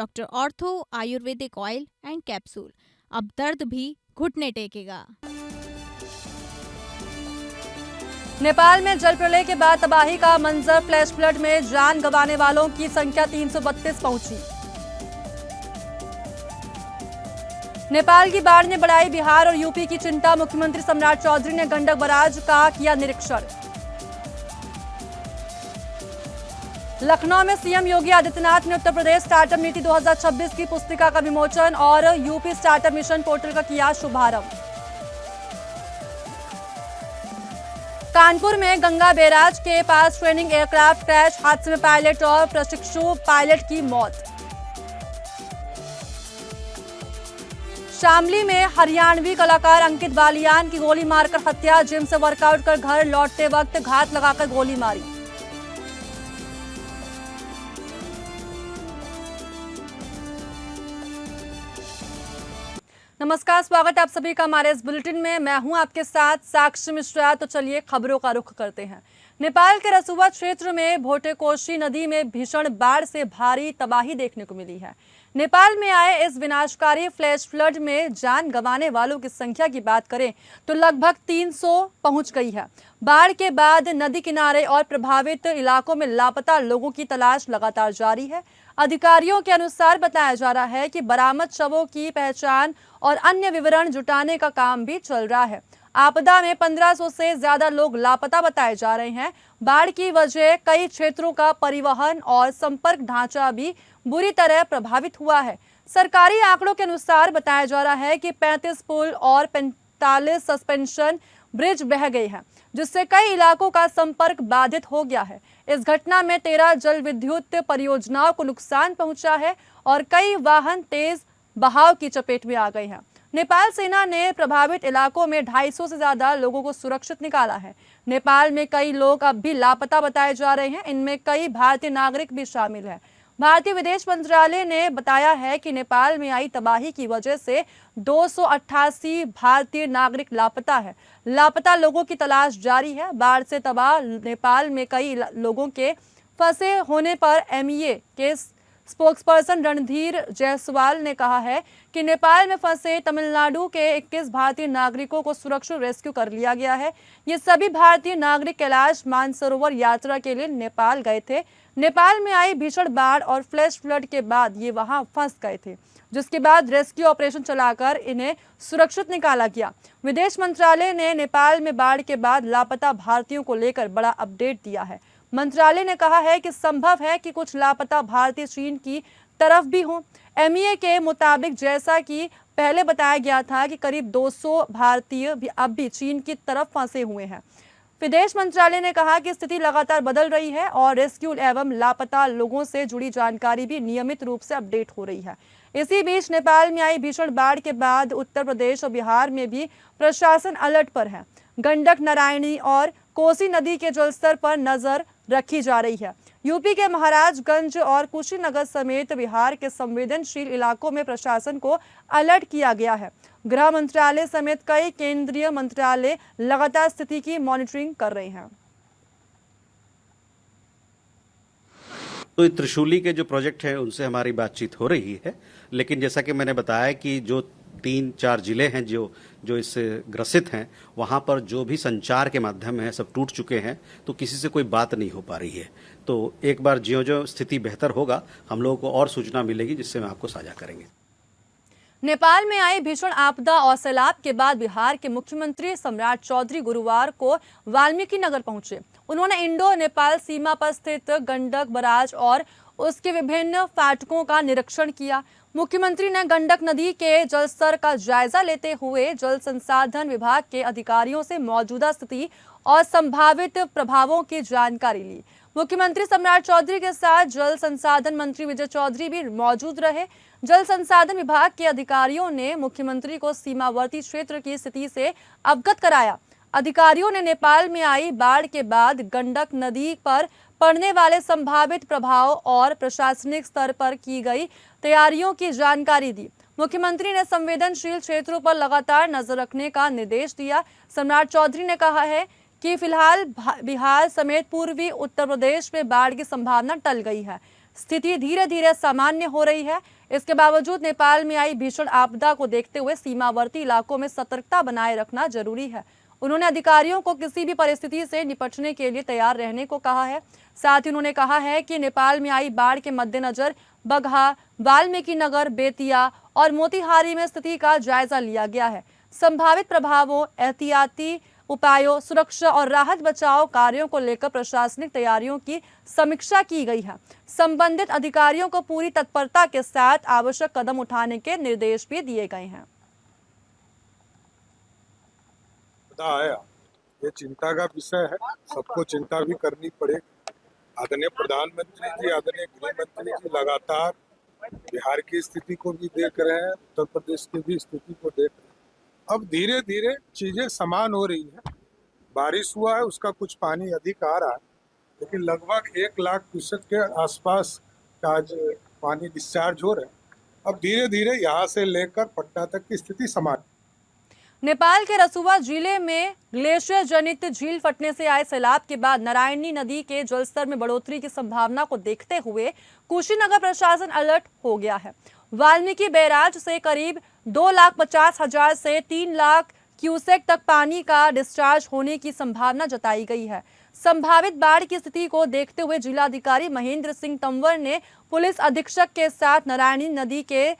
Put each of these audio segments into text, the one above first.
Doctor ortho Ayurvedic oil and capsule. अब दर्द भी घुटने टेकेगा। नेपाल में जल प्रलय के बाद तबाही का मंजर, फ्लैश फ्लड में जान गंवाने वालों की संख्या 332 पहुंची। नेपाल की बाढ़ ने बढ़ाई बिहार और यूपी की चिंता, मुख्यमंत्री सम्राट चौधरी ने गंडक बराज का किया निरीक्षण। लखनऊ में सीएम योगी आदित्यनाथ ने उत्तर प्रदेश स्टार्टअप नीति 2026 की पुस्तिका का विमोचन और यूपी स्टार्टअप मिशन पोर्टल का किया शुभारंभ। कानपुर में गंगा बैराज के पास ट्रेनिंग एयरक्राफ्ट क्रैश, हादसे में पायलट और प्रशिक्षु पायलट की मौत। शामली में हरियाणवी कलाकार अंकित बालियान की गोली मारकर हत्या, जिम से वर्कआउट कर घर लौटते वक्त घात लगाकर गोली मारी। नमस्कार, स्वागत है आप सभी का हमारे इस बुलेटिन में। मैं हूं आपके साथ साक्षी मिश्रा। तो चलिए खबरों का रुख करते हैं। नेपाल के रसुवा क्षेत्र में भोटेकोशी नदी में भीषण बाढ़ से भारी तबाही देखने को मिली है। नेपाल में आए इस विनाशकारी फ्लैश फ्लड में जान गंवाने वालों की संख्या की बात करें तो लगभग 300 पहुंच गई है। बाढ़ के बाद नदी किनारे और प्रभावित इलाकों में लापता लोगों की तलाश लगातार जारी है। अधिकारियों के अनुसार बताया जा रहा है कि बरामद शवों की पहचान और अन्य विवरण जुटाने का काम भी चल रहा है। आपदा में 1500 से ज्यादा लोग लापता बताए जा रहे हैं। बाढ़ की वजह कई क्षेत्रों का परिवहन और संपर्क ढांचा भी बुरी तरह प्रभावित हुआ है। सरकारी आंकड़ों के अनुसार बताया जा रहा है कि 35 पुल और 45 सस्पेंशन ब्रिज बह गए हैं, जिससे कई इलाकों का संपर्क बाधित हो गया है। इस घटना में 13 जल विद्युत परियोजनाओं को नुकसान पहुंचा है और कई वाहन तेज बहाव की चपेट में आ गए हैं। नेपाल सेना ने प्रभावित इलाकों में 250 से ज्यादा लोगों को सुरक्षित निकाला है। नेपाल में कई लोग अब भी लापता बताए जा रहे हैं, इनमें कई भारतीय नागरिक भी शामिल हैं। भारतीय विदेश मंत्रालय ने बताया है कि नेपाल में आई तबाही की वजह से 288 भारतीय नागरिक लापता है। लापता लोगों की तलाश जारी है। बाढ़ से तबाह नेपाल में कई लोगों के फंसे होने पर एमईए के स्पोक्सपर्सन रणधीर जायसवाल ने कहा है कि नेपाल में फंसे तमिलनाडु के 21 भारतीय नागरिकों को सुरक्षित रेस्क्यू कर लिया गया है। ये सभी भारतीय नागरिक कैलाश मानसरोवर यात्रा के लिए नेपाल गए थे। नेपाल में आई भीषण बाढ़ और फ्लैश फ्लड के बाद ये वहां फंस गए थे, जिसके बाद रेस्क्यू ऑपरेशन चलाकर इन्हें सुरक्षित निकाला गया। विदेश मंत्रालय ने नेपाल में बाढ़ के बाद लापता भारतीयों को लेकर बड़ा अपडेट दिया है। मंत्रालय ने कहा है कि संभव है कि कुछ लापता भारतीय चीन की तरफ भी हों। एमईए के मुताबिक जैसा कि पहले बताया गया था कि करीब 200 भारतीय भी अब भी चीन की तरफ फंसे हुए हैं। विदेश मंत्रालय ने कहा कि स्थिति लगातार बदल रही है और रेस्क्यू एवं लापता लोगों से जुड़ी जानकारी भी नियमित रूप से अपडेट हो रही है। इसी बीच नेपाल में आई भीषण बाढ़ के बाद उत्तर प्रदेश और बिहार में भी प्रशासन अलर्ट पर है। गंडक, नारायणी और कोसी नदी के जलस्तर पर नजर रखी जा रही है। यूपी के महाराजगंज और कुशीनगर समेत बिहार के संवेदनशील इलाकों में प्रशासन को अलर्ट किया गया है। गृह मंत्रालय समेत कई केंद्रीय मंत्रालय लगातार स्थिति की मॉनिटरिंग कर रहे हैं। तो त्रिशूली के जो प्रोजेक्ट है उनसे हमारी बातचीत हो रही है, लेकिन जैसा कि मैंने बताया कि जो 3-4 जिले हैं जो इससे ग्रसित हैं, वहाँ पर जो भी संचार के माध्यम है सब टूट चुके हैं, तो किसी से कोई बात नहीं हो पा रही है। तो एक बार ज्यों-ज्यों स्थिति बेहतर होगा हम लोगों को और सूचना मिलेगी, जिससे हम आपको साझा करेंगे। नेपाल में आई भीषण आपदा और सैलाब के बाद बिहार के मुख्यमंत्री सम्राट चौधरी गुरुवार को वाल्मीकि नगर पहुंचे। उन्होंने इंडो नेपाल सीमा पर स्थित गंडक बराज और उसके विभिन्न फाटकों का निरीक्षण किया। मुख्यमंत्री ने गंडक नदी के जलस्तर का जायजा लेते हुए जल संसाधन विभाग के अधिकारियों से मौजूदा स्थिति और संभावित प्रभावों की जानकारी ली। मुख्यमंत्री सम्राट चौधरी के साथ जल संसाधन मंत्री विजय चौधरी भी मौजूद रहे। जल संसाधन विभाग के अधिकारियों ने मुख्यमंत्री को सीमावर्ती क्षेत्र की स्थिति से अवगत कराया। अधिकारियों ने नेपाल में आई बाढ़ के बाद गंडक नदी पर पड़ने वाले संभावित प्रभाव और प्रशासनिक स्तर पर की गई तैयारियों की जानकारी दी। मुख्यमंत्री ने संवेदनशील क्षेत्रों पर लगातार नजर रखने का निर्देश दिया। सम्राट चौधरी ने कहा है कि फिलहाल बिहार समेत पूर्वी उत्तर प्रदेश में बाढ़ की संभावना टल गई है। स्थिति धीरे धीरे सामान्य हो रही है। इसके बावजूद नेपाल में आई भीषण आपदा को देखते हुए सीमावर्ती इलाकों में सतर्कता बनाए रखना जरूरी है। उन्होंने अधिकारियों को किसी भी परिस्थिति से निपटने के लिए तैयार रहने को कहा है। साथ ही उन्होंने कहा है कि नेपाल में आई बाढ़ के मद्देनजर बगहा, वाल्मीकि नगर, बेतिया और मोतिहारी में स्थिति का जायजा लिया गया है। संभावित प्रभावों, एहतियाती उपायों, सुरक्षा और राहत बचाव कार्यों को लेकर प्रशासनिक तैयारियों की समीक्षा की गई है। संबंधित अधिकारियों को पूरी तत्परता के साथ आवश्यक कदम उठाने के निर्देश भी दिए गए हैं। आया ये चिंता का विषय है, सबको चिंता भी करनी पड़ेगी। आदरणीय प्रधानमंत्री जी, आदरणीय गृह मंत्री जी लगातार बिहार की स्थिति को भी देख रहे हैं, उत्तर प्रदेश की भी स्थिति को देख रहे हैं। अब धीरे धीरे चीजें समान हो रही है। बारिश हुआ है, उसका कुछ पानी अधिक आ रहा है, लेकिन लगभग 1 लाख क्यूसेक के आसपास का आज पानी डिस्चार्ज हो रहा है। अब धीरे धीरे यहाँ से लेकर पटना तक की स्थिति समान। नेपाल के रसुवा जिले में ग्लेशियर जनित झील फटने से आए सैलाब के बाद नारायणी नदी के जलस्तर में बढ़ोतरी की संभावना को देखते हुए कुशीनगर प्रशासन अलर्ट हो गया है। वाल्मीकि बैराज से करीब 2,50,000 से 3 लाख क्यूसेक तक पानी का डिस्चार्ज होने की संभावना जताई गई है। संभावित बाढ़ की स्थिति को देखते हुए जिलाधिकारी महेंद्र सिंह तंवर ने पुलिस अधीक्षक के साथ नारायणी नदी के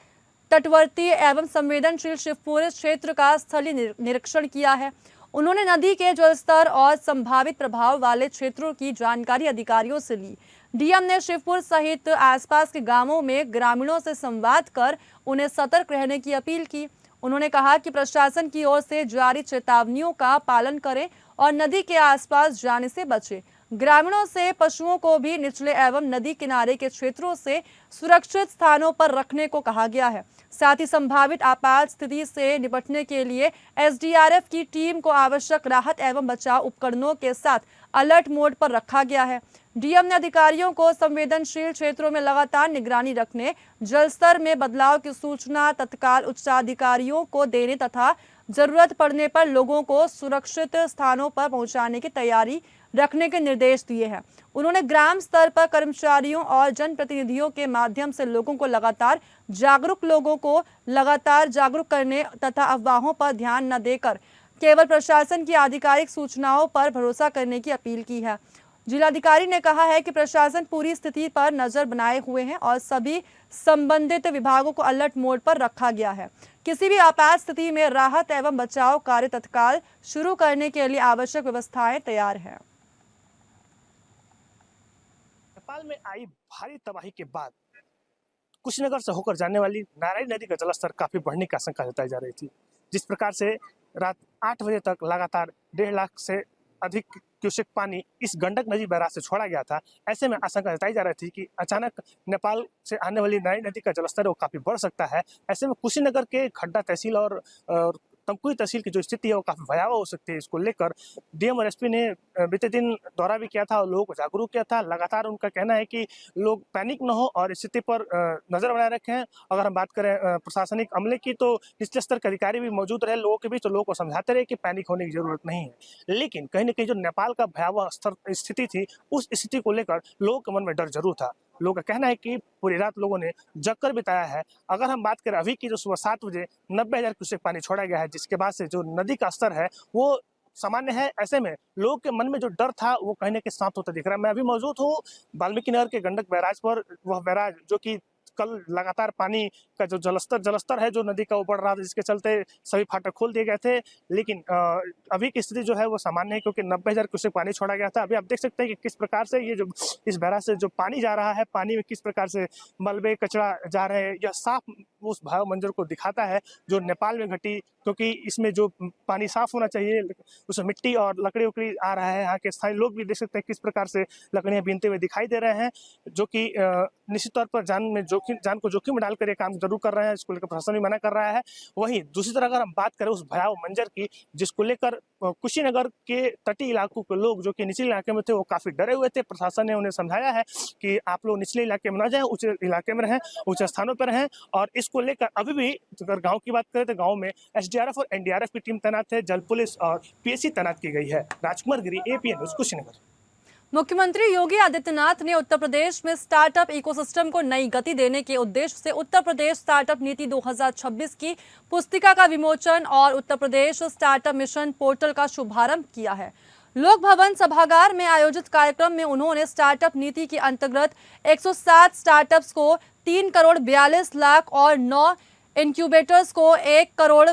तटवर्ती एवं संवेदनशील शिवपुर क्षेत्र का स्थलीय निरीक्षण किया है। उन्होंने नदी के जलस्तर और संभावित प्रभाव वाले क्षेत्रों की जानकारी अधिकारियों से ली। डीएम ने शिवपुर सहित आसपास के गांवों में ग्रामीणों से संवाद कर उन्हें सतर्क रहने की अपील की। उन्होंने कहा कि प्रशासन की ओर से जारी चेतावनियों का पालन करें और नदी के आसपास जाने से बचें। ग्रामीणों से पशुओं को भी निचले एवं नदी किनारे के क्षेत्रों से सुरक्षित स्थानों पर रखने को कहा गया है। साथ ही संभावित आपात स्थिति से निपटने के लिए एसडीआरएफ की टीम को आवश्यक राहत एवं बचाव उपकरणों के साथ अलर्ट मोड पर रखा गया है। डीएम ने अधिकारियों को संवेदनशील क्षेत्रों में लगातार निगरानी रखने, जलस्तर में बदलाव की सूचना तत्काल उच्चाधिकारियों को देने तथा जरूरत पड़ने पर लोगों को सुरक्षित स्थानों पर पहुंचाने की तैयारी रखने के निर्देश दिए हैं। उन्होंने ग्राम स्तर पर कर्मचारियों और जनप्रतिनिधियों के माध्यम से लोगों को लगातार जागरूक करने तथा अफवाहों पर ध्यान न देकर केवल प्रशासन की आधिकारिक सूचनाओं पर भरोसा करने की अपील की है। जिलाधिकारी ने कहा है कि प्रशासन पूरी स्थिति पर नजर बनाए हुए हैं और सभी संबंधित विभागों को अलर्ट मोड पर रखा गया है। किसी भी आपात स्थिति में राहत एवं बचाव कार्य तत्काल शुरू करने के लिए आवश्यक व्यवस्थाएं तैयार हैं। नेपाल में आई भारी तबाही के बाद कुशीनगर से होकर जाने वाली नारायणी नदी का जलस्तर काफी बढ़ने की आशंका जताई जा रही थी। जिस प्रकार से रात 8 बजे तक लगातार 1.5 लाख से अधिक क्यूसेक पानी इस गंडक नदी बैराज से छोड़ा गया था, ऐसे में आशंका जताई जा रही थी कि अचानक नेपाल से आने वाली नारायणी नदी का जलस्तर वो काफी बढ़ सकता है। ऐसे में कुशीनगर के खड्डा तहसील और तमकुही तहसील की जो स्थिति है वो काफी भयावह हो सकती है। इसको लेकर डीएम और एसपी ने बीते दिन दौरा भी किया था और लोगों को जागरूक किया था। लगातार उनका कहना है कि लोग पैनिक न हो और स्थिति पर नजर बनाए रखें। अगर हम बात करें प्रशासनिक अमले की, तो निचले स्तर के अधिकारी भी मौजूद रहे लोगों के बीच, तो लोगों को समझाते रहे कि पैनिक होने की जरूरत नहीं है। लेकिन कहीं ना कहीं जो नेपाल का भयावह स्थिति थी, उस स्थिति को लेकर लोगों के मन में डर जरूर था। लोगों का कहना है कि पूरी रात लोगों ने जगकर बिताया है। अगर हम बात करें अभी की, जो सुबह 7 बजे 90,000 क्यूसेक पानी छोड़ा गया है, जिसके बाद से जो नदी का स्तर है वो सामान्य है। ऐसे में लोगों के मन में जो डर था वो कहीं ना कहीं समाप्त होता दिख रहा है। मैं अभी मौजूद हूँ वाल्मीकि नगर के गंडक बैराज पर। वह बैराज जो कि कल लगातार पानी का जो जलस्तर है जो नदी का वो बढ़ रहा था, जिसके चलते सभी फाटक खोल दिए गए थे। लेकिन अभी की स्थिति जो है वो सामान्य है, क्योंकि 90,000 क्यूसेक पानी छोड़ा गया था। अभी आप देख सकते हैं कि किस प्रकार से ये जो इस बैराज से जो पानी जा रहा है, पानी में किस प्रकार से मलबे कचरा जा रहे हैं। यह साफ उस भयावह मंजर को दिखाता है जो नेपाल में घटी, क्योंकि इसमें जो पानी साफ होना चाहिए उसमें मिट्टी और लकड़ी उकड़ी आ रहा है। यहाँ के स्थानीय लोग भी देख सकते हैं किस प्रकार से लकड़ियां बीनते हुए दिखाई दे रहे हैं, जो कि निश्चित तौर पर जान को जोखिम में डालकर ये काम जरूर कर रहे हैं। इसको लेकर प्रशासन भी मना कर रहा है। वहीं दूसरी तरफ अगर हम बात करें उस भयावह मंजर की, जिसको लेकर कुशीनगर के तटीय इलाकों के लोग जो कि निचले इलाके में थे वो काफी डरे हुए थे। प्रशासन ने उन्हें समझाया है कि आप लोग निचले इलाके में न जाएं, ऊंचे इलाके में रहें, ऊंचे स्थानों पर रहें। और इसको लेकर अभी भी अगर गाँव की बात करें तो गाँव में एसडीआरएफ और एनडीआरएफ की टीम तैनात है, जल पुलिस और पीएसी तैनात की गई है। राजकुमार गिरी, एपीएन न्यूज़, कुशीनगर। मुख्यमंत्री योगी आदित्यनाथ ने उत्तर प्रदेश में स्टार्टअप इकोसिस्टम को नई गति देने के उद्देश्य से उत्तर प्रदेश स्टार्टअप नीति 2026 की पुस्तिका का विमोचन और Uttar Pradesh startup mission portal का शुभारंभ किया है। लोक भवन सभागार में आयोजित कार्यक्रम में उन्होंने स्टार्टअप नीति के अंतर्गत 107 स्टार्टअप्स को 3 करोड़ 42 लाख और 9 इंक्यूबेटर्स को 1 करोड़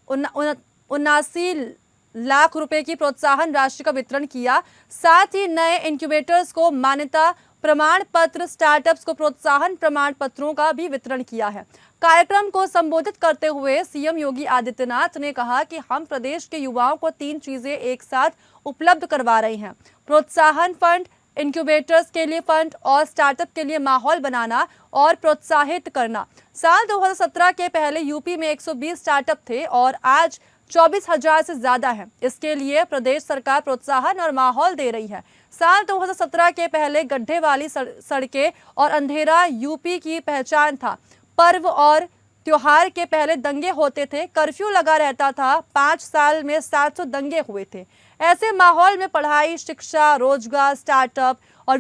79 लाख रुपए की प्रोत्साहन राशि का वितरण किया। साथ ही नए इंक्यूबेटर्स को मान्यता प्रमाण पत्र, स्टार्टअप्स को प्रोत्साहन प्रमाण पत्रों का भी वितरण किया है। कार्यक्रम को संबोधित करते हुए सीएम योगी आदित्यनाथ ने कहा कि हम प्रदेश के युवाओं को 3 चीजें एक साथ उपलब्ध करवा रहे हैं: प्रोत्साहन फंड, इंक्यूबेटर्स के लिए फंड और स्टार्टअप के लिए माहौल बनाना और प्रोत्साहित करना। साल 2017 के पहले यूपी में 120 स्टार्टअप थे और आज 24,000 से ज्यादा है। इसके लिए प्रदेश सरकार प्रोत्साहन और माहौल दे रही है। साल 2017 के पहले गड्ढे वाली सड़कें और अंधेरा यूपी की पहचान था। पर्व और त्योहार के पहले दंगे होते थे, कर्फ्यू लगा रहता था। 5 साल में 700 दंगे हुए थे। ऐसे माहौल में पढ़ाई, शिक्षा, रोजगार, स्टार्टअप और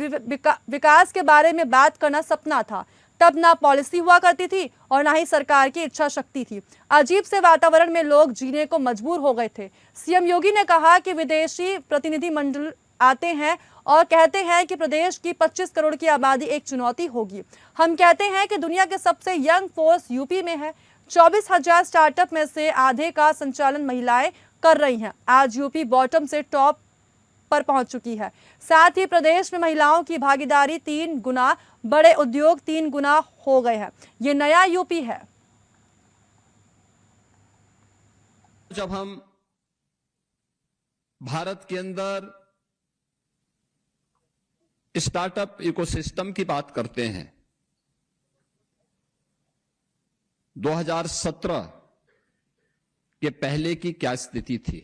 विकास के बारे में बात करना सपना था। तब ना पॉलिसी हुआ करती थी और ना ही सरकार की इच्छा शक्ति थी। अजीब से वातावरण में लोग जीने को मजबूर हो गए थे। सीएम योगी ने कहा कि विदेशी प्रतिनिधि मंडल आते हैं और कहते हैं कि प्रदेश की 25 करोड़ की आबादी एक चुनौती होगी। हम कहते हैं कि दुनिया के सबसे यंग फोर्स यूपी में है। 24,000 स्टार्टअप में से आधे का संचालन महिलाएं कर रही हैं। आज यूपी बॉटम से टॉप पर पहुंच चुकी है। साथ ही प्रदेश में महिलाओं की भागीदारी 3 गुना, बड़े उद्योग 3 गुना हो गए हैं। ये नया यूपी है। जब हम भारत के अंदर स्टार्टअप इकोसिस्टम की बात करते हैं, 2017 के पहले की क्या स्थिति थी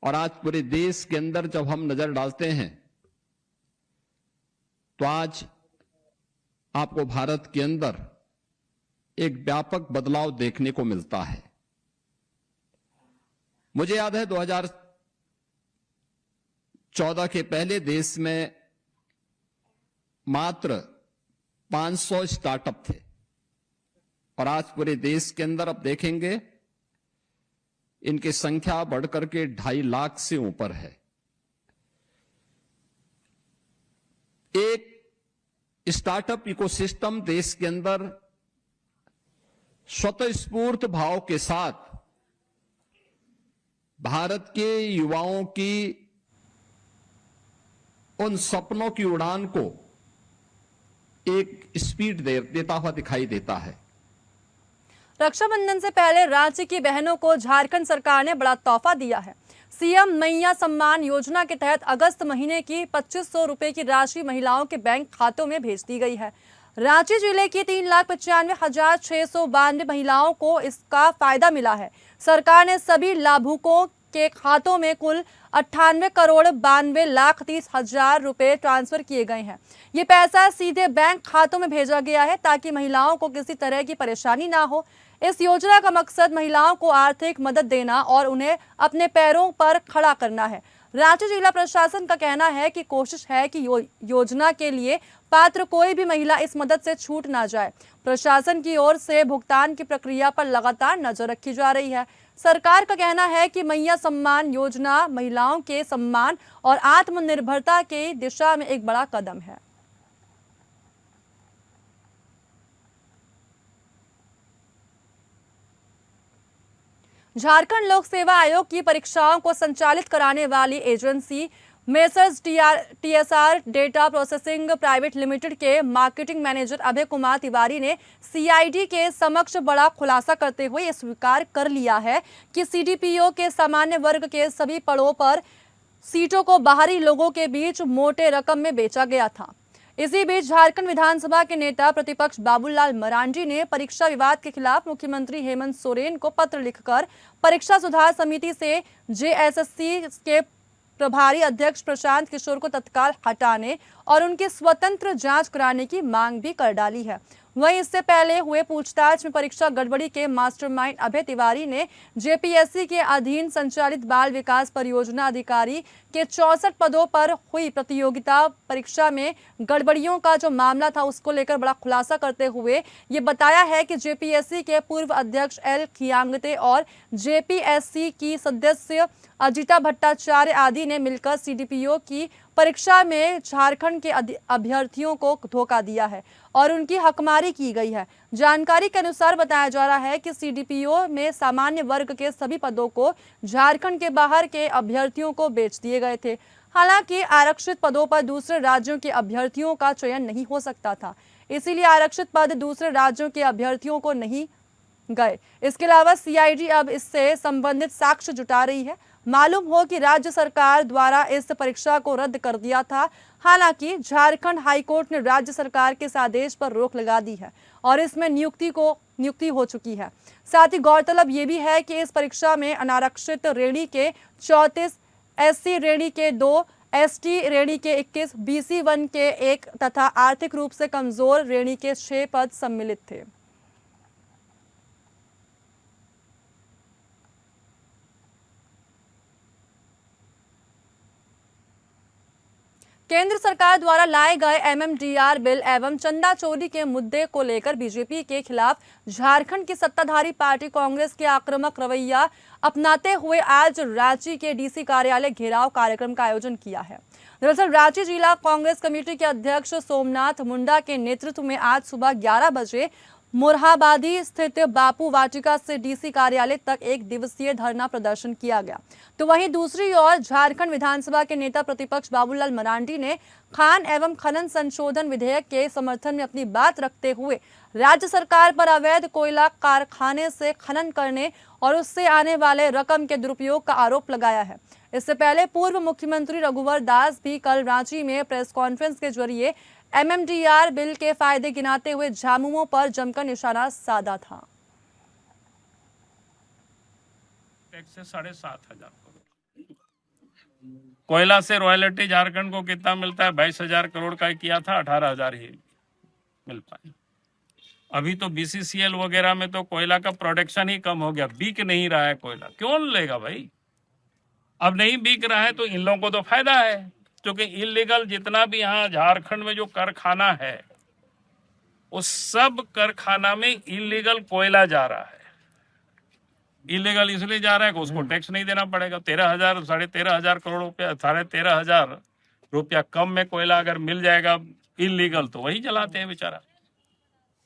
और आज पूरे देश के अंदर जब हम नजर डालते हैं तो आज आपको भारत के अंदर एक व्यापक बदलाव देखने को मिलता है। मुझे याद है 2014 के पहले देश में मात्र 500 स्टार्टअप थे और आज पूरे देश के अंदर अब देखेंगे इनकी संख्या बढ़कर के 2.5 लाख से ऊपर है। एक स्टार्टअप इकोसिस्टम देश के अंदर स्वतःस्फूर्त भाव के साथ भारत के युवाओं की उन सपनों की उड़ान को एक स्पीड देता हुआ दिखाई देता है। रक्षाबंधन से पहले रांची की बहनों को झारखंड सरकार ने बड़ा तोहफा दिया है। सीएम मैया सम्मान योजना के तहत अगस्त महीने की 2500 रुपए की राशि महिलाओं के बैंक खातों में भेज दी गई है। रांची जिले की 3,95,692 महिलाओं को इसका फायदा मिला है। सरकार ने सभी लाभुकों के खातों में कुल 98 करोड़ 92 लाख 30 हजार रुपए ट्रांसफर किए गए हैं। ये पैसा सीधे बैंक खातों में भेजा गया है ताकि महिलाओं को किसी तरह की परेशानी ना हो। इस योजना का मकसद महिलाओं को आर्थिक मदद देना और उन्हें अपने पैरों पर खड़ा करना है। रांची जिला प्रशासन का कहना है कि कोशिश है कि योजना के लिए पात्र कोई भी महिला इस मदद से छूट ना जाए। प्रशासन की ओर से भुगतान की प्रक्रिया पर लगातार नजर रखी जा रही है। सरकार का कहना है कि मैया सम्मान योजना महिलाओं के सम्मान और आत्मनिर्भरता की दिशा में एक बड़ा कदम है। झारखंड लोक सेवा आयोग की परीक्षाओं को संचालित कराने वाली agency messrs TSR data processing private limited के मार्केटिंग मैनेजर अभय कुमार तिवारी ने सीआईडी के समक्ष बड़ा खुलासा करते हुए यह स्वीकार कर लिया है कि सीडीपीओ के सामान्य वर्ग के सभी पड़ों पर सीटों को बाहरी लोगों के बीच मोटे रकम में बेचा गया था। इसी बीच झारखंड विधानसभा के नेता प्रतिपक्ष बाबूलाल मरांडी ने परीक्षा विवाद के खिलाफ मुख्यमंत्री हेमंत सोरेन को पत्र लिखकर परीक्षा सुधार समिति से जेएसएससी के प्रभारी अध्यक्ष प्रशांत किशोर को तत्काल हटाने और उनकी स्वतंत्र जांच कराने की मांग भी कर डाली है। वहीं इससे पहले हुए पूछताछ में परीक्षा गड़बड़ी के मास्टरमाइंड अभय तिवारी ने जेपीएससी के अधीन संचालित बाल विकास परियोजना अधिकारी के 64 पदों पर हुई प्रतियोगिता परीक्षा में गड़बड़ियों का जो मामला था उसको लेकर बड़ा खुलासा करते हुए ये बताया है कि जेपीएससी के पूर्व अध्यक्ष एल खियांगते और जेपीएससी की सदस्य अजिता भट्टाचार्य आदि ने मिलकर सीडीपीओ की परीक्षा में झारखंड के अभ्यर्थियों को धोखा दिया है और उनकी हकमारी की गई है। जानकारी के अनुसार बताया जा रहा है कि सीडीपीओ में सामान्य वर्ग के सभी पदों को झारखंड के बाहर के अभ्यर्थियों को बेच दिए गए थे। हालांकि आरक्षित पदों पर दूसरे राज्यों के अभ्यर्थियों का चयन नहीं हो सकता था, इसीलिए आरक्षित पद दूसरे राज्यों के अभ्यर्थियों को नहीं गए। इसके अलावा सीआईडी अब इससे संबंधित साक्ष्य जुटा रही है। मालूम हो कि राज्य सरकार द्वारा इस परीक्षा को रद्द कर दिया था। हालांकि झारखंड हाईकोर्ट ने राज्य सरकार के इस आदेश पर रोक लगा दी है और इसमें नियुक्ति हो चुकी है। साथ ही गौरतलब ये भी है कि इस परीक्षा में अनारक्षित श्रेणी के 34, एससी श्रेणी के 2, एसटी श्रेणी के 21, बीसी 1 के 1 तथा आर्थिक रूप से कमजोर श्रेणी के 6 पद सम्मिलित थे। केंद्र सरकार द्वारा लाए गए एमएमडीआर बिल एवं चंदा चोरी के मुद्दे को लेकर बीजेपी के खिलाफ झारखंड की सत्ताधारी पार्टी कांग्रेस के आक्रामक रवैया अपनाते हुए आज रांची के डीसी कार्यालय घेराव कार्यक्रम का आयोजन किया है। दरअसल रांची जिला कांग्रेस कमेटी के अध्यक्ष सोमनाथ मुंडा के नेतृत्व में आज सुबह 11 बजे मोरहाबादी स्थित बापू वाटिका से डीसी कार्यालय तक एक दिवसीय धरना प्रदर्शन किया गया। तो वहीं दूसरी ओर झारखंड विधानसभा के नेता प्रतिपक्ष बाबूलाल मरांडी ने खान एवं खनन संशोधन विधेयक के समर्थन में अपनी बात रखते हुए राज्य सरकार पर अवैध कोयला कारखाने से खनन करने और उससे आने वाले रकम के दुरुपयोग का आरोप लगाया है। इससे पहले पूर्व मुख्यमंत्री रघुवर दास भी कल रांची में प्रेस कॉन्फ्रेंस के जरिए एमएमडीआर बिल के फायदे गिनाते हुए झामुमो पर जमकर निशाना साधा था। टैक्स से 7,500 करोड़, कोयला से रॉयल्टी झारखंड को कितना मिलता है? 22,000 करोड़ का किया था, 18,000 ही मिल पाए। अभी तो बीसीसीएल वगैरह में तो कोयला का प्रोडक्शन ही कम हो गया, बिक नहीं रहा है कोयला। क्यों लेगा भाई? अब नहीं बिक रहा है तो इन लोगों को तो फायदा है, क्योंकि इलीगल जितना भी यहाँ झारखंड में जो कारखाना है उस सब कारखाना में इलीगल कोयला जा रहा है। इलीगल इसलिए जा रहा है कि उसको टैक्स नहीं देना पड़ेगा। 13,000 13,500 करोड़ रुपया, 13,500 रुपया कम में कोयला अगर मिल जाएगा इलीगल तो वही जलाते हैं बेचारा।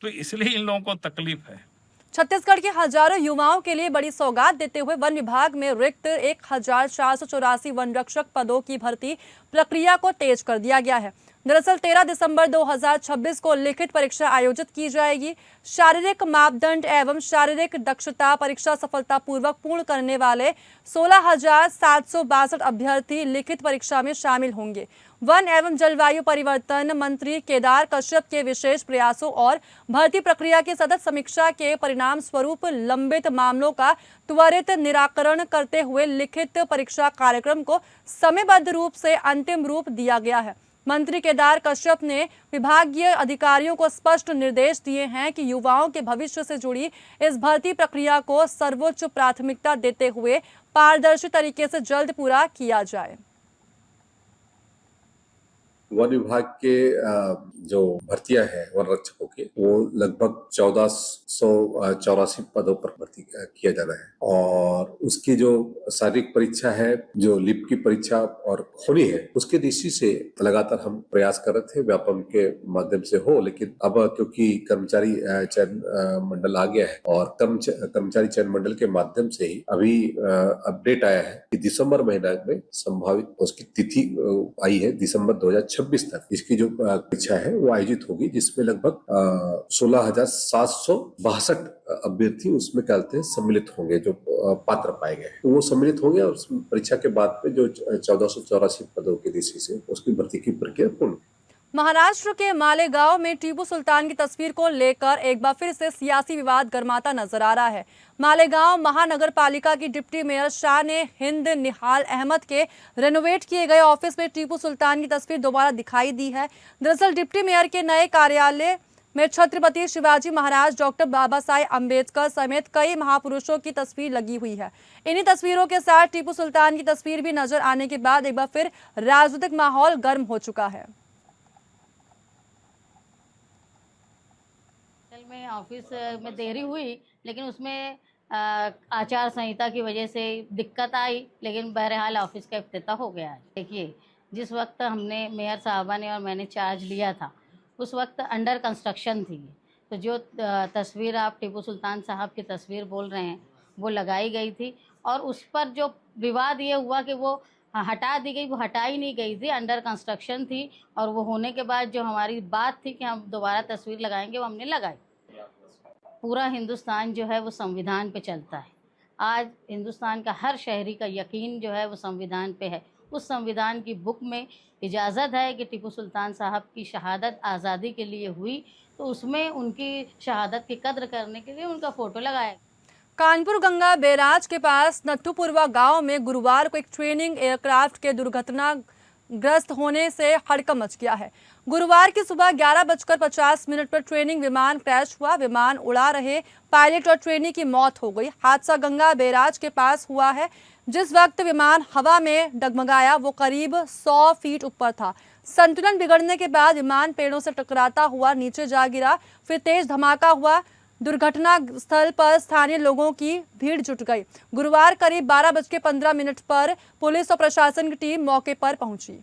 तो इसलिए इन लोगों को तकलीफ है। छत्तीसगढ़ के हजारों युवाओं के लिए बड़ी सौगात देते हुए वन विभाग में रिक्त 1,484 वन रक्षक पदों की भर्ती प्रक्रिया को तेज कर दिया गया है। दरअसल 13 दिसंबर 2026 को लिखित परीक्षा आयोजित की जाएगी। शारीरिक मापदंड एवं शारीरिक दक्षता परीक्षा सफलतापूर्वक पूर्ण करने वाले 16,762 अभ्यर्थी लिखित परीक्षा में शामिल होंगे। वन एवं जलवायु परिवर्तन मंत्री केदार कश्यप के विशेष प्रयासों और भर्ती प्रक्रिया की सतत समीक्षा के परिणाम स्वरूप लंबित मामलों का त्वरित निराकरण करते हुए लिखित परीक्षा कार्यक्रम को समयबद्ध रूप से अंतिम रूप दिया गया है। मंत्री केदार कश्यप ने विभागीय अधिकारियों को स्पष्ट निर्देश दिए हैं कि युवाओं के भविष्य से जुड़ी इस भर्ती प्रक्रिया को सर्वोच्च प्राथमिकता देते हुए पारदर्शी तरीके से जल्द पूरा किया जाए। वन विभाग के जो भर्तियां हैं वन रक्षकों के, वो लगभग 1484 पदों पर भर्ती किया जा रहा है और उसकी जो शारीरिक परीक्षा है, जो लिप की परीक्षा और होनी है, उसके दृष्टि से लगातार हम प्रयास कर रहे थे व्यापम के माध्यम से हो, लेकिन अब क्योंकि कर्मचारी चयन मंडल आ गया है और कर्मचारी चयन मंडल के माध्यम से ही अभी अपडेट आया है कि दिसंबर महीना में संभावित उसकी तिथि आई है, दिसंबर 2026 तक इसकी जो परीक्षा है वो आयोजित होगी, जिसमें लगभग 16,762 अभ्यर्थी उसमें कहते हैं सम्मिलित होंगे, जो पात्र पाए गए तो वो सम्मिलित होंगे और परीक्षा के बाद में जो 1484 पदों की दृष्टि से उसकी भर्ती की प्रक्रिया पूर्ण। महाराष्ट्र के मालेगांव में टीपू सुल्तान की तस्वीर को लेकर एक बार फिर से सियासी विवाद गर्माता नजर आ रहा है। मालेगांव महानगर पालिका की डिप्टी मेयर शाह ने हिंद निहाल अहमद के रेनोवेट किए गए ऑफिस में टीपू सुल्तान की तस्वीर दोबारा दिखाई दी है। दरअसल डिप्टी मेयर के नए कार्यालय में छत्रपति शिवाजी महाराज, डॉक्टर बाबा साहेब अम्बेडकर समेत कई महापुरुषों की तस्वीर लगी हुई है। इन्हीं तस्वीरों के साथ टीपू सुल्तान की तस्वीर भी नजर आने के बाद एक बार फिर राजनीतिक माहौल गर्म हो चुका है। में ऑफिस में देरी हुई, लेकिन उसमें आचार संहिता की वजह से दिक्कत आई, लेकिन बहरहाल ऑफिस का इफ्तिताह हो गया है। देखिए, जिस वक्त हमने मेयर साहबा ने और मैंने चार्ज लिया था उस वक्त अंडर कंस्ट्रक्शन थी, तो जो तस्वीर आप टीपू सुल्तान साहब की तस्वीर बोल रहे हैं वो लगाई गई थी, और उस पर जो विवाद ये हुआ कि वो हटा दी गई, वो हटाई नहीं गई थी, अंडर कंस्ट्रक्शन थी, और वो होने के बाद जो हमारी बात थी कि हम दोबारा तस्वीर लगाएंगे वो हमने लगाई। पूरा हिंदुस्तान जो है वो संविधान पे चलता है। आज हिंदुस्तान का हर शहरी का यकीन जो है वो संविधान पे है। उस संविधान की बुक में इजाज़त है कि टीपू सुल्तान साहब की शहादत आज़ादी के लिए हुई, तो उसमें उनकी शहादत की कद्र करने के लिए उनका फ़ोटो लगाया। कानपुर गंगा बैराज के पास नट्टूपुरवा गांव में गुरुवार को एक ट्रेनिंग एयरक्राफ्ट के दुर्घटनाग्रस्त होने से हड़कंप मच गया है। गुरुवार की सुबह 11:50 पर ट्रेनिंग विमान क्रैश हुआ। विमान उड़ा रहे पायलट और ट्रेनी की मौत हो गई। हादसा गंगा बैराज के पास हुआ है। जिस वक्त विमान हवा में डगमगाया वो करीब 100 फीट ऊपर था। संतुलन बिगड़ने के बाद विमान पेड़ों से टकराता हुआ नीचे जा गिरा, फिर तेज धमाका हुआ। दुर्घटना स्थल पर स्थानीय लोगों की भीड़ जुट गई। गुरुवार करीब 12:15 पर पुलिस और प्रशासन की टीम मौके पर पहुंची।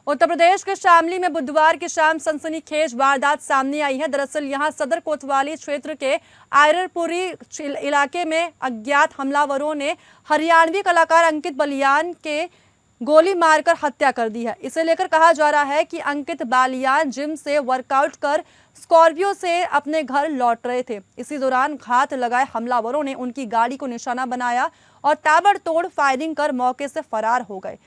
उत्तर प्रदेश के शामली में बुधवार की शाम सनसनीखेज वारदात सामने आई है। दरअसल यहां सदर कोतवाली क्षेत्र के आयरपुरी इलाके में अज्ञात हमलावरों ने हरियाणवी कलाकार अंकित बालियान के गोली मारकर हत्या कर दी है। इसे लेकर कहा जा रहा है कि अंकित बालियान जिम से वर्कआउट कर स्कॉर्पियो से अपने घर लौट रहे थे। इसी दौरान घात लगाए हमलावरों ने उनकी गाड़ी को निशाना बनाया और ताबड़तोड़ फायरिंग कर मौके से फरार हो गए।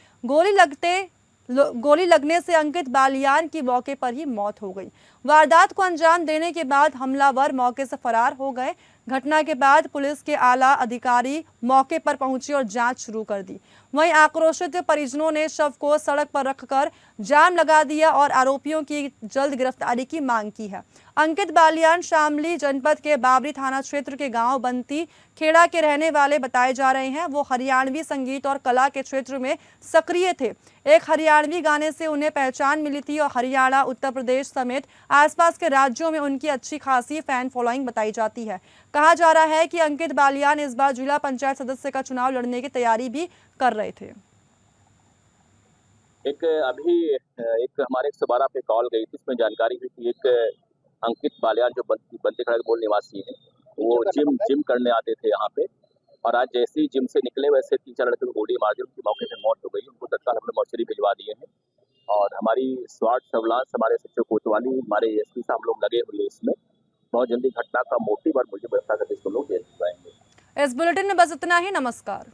गोली लगने से अंकित बालियान की मौके पर ही मौत हो गई। वारदात को अंजाम देने के बाद हमलावर मौके से फरार हो गए। घटना के बाद पुलिस के आला अधिकारी मौके पर पहुंचे और जांच शुरू कर दी। वहीं आक्रोशित परिजनों ने शव को सड़क पर रखकर जाम लगा दिया और आरोपियों की जल्द गिरफ्तारी की मांग की है। अंकित बालियान शामली जनपद के बाबरी थाना क्षेत्र के गांव बंती खेड़ा के रहने वाले बताए जा रहे हैं। वो हरियाणवी संगीत और कला के क्षेत्र में सक्रिय थे। एक हरियाणवी गाने से उन्हें पहचान मिली थी और हरियाणा, उत्तर प्रदेश समेत आसपास के राज्यों में उनकी अच्छी खासी फैन फॉलोइंग बताई जाती है। कहा जा रहा है कि अंकित बालियान इस बार जिला पंचायत सदस्य का चुनाव लड़ने की तैयारी भी कर रहे थे। एक हमारे 112 पे कॉल गई थी, इसमें जानकारी हुई कि एक अंकित बालियान जो बंती खड़ा के मूल निवासी है, वो जिम करने आते थे यहाँ पे, और आज जैसे ही जिम से निकले वैसे 3-4 लड़के को गोली मार दी, उनकी मौके पे मौत हो गई। उनको तत्काल हमने मौचरी भिजवा दिए हैं और हमारी स्वाट सर्विलांस, हमारे सचिव कोतवाली, हमारे एसपी साहब लोग लगे हुए इसमें। बहुत जल्दी घटना का मोटिव और मुझे बता कर इसको लोग दे पाएंगे। इस बुलेटिन में बस इतना ही। नमस्कार।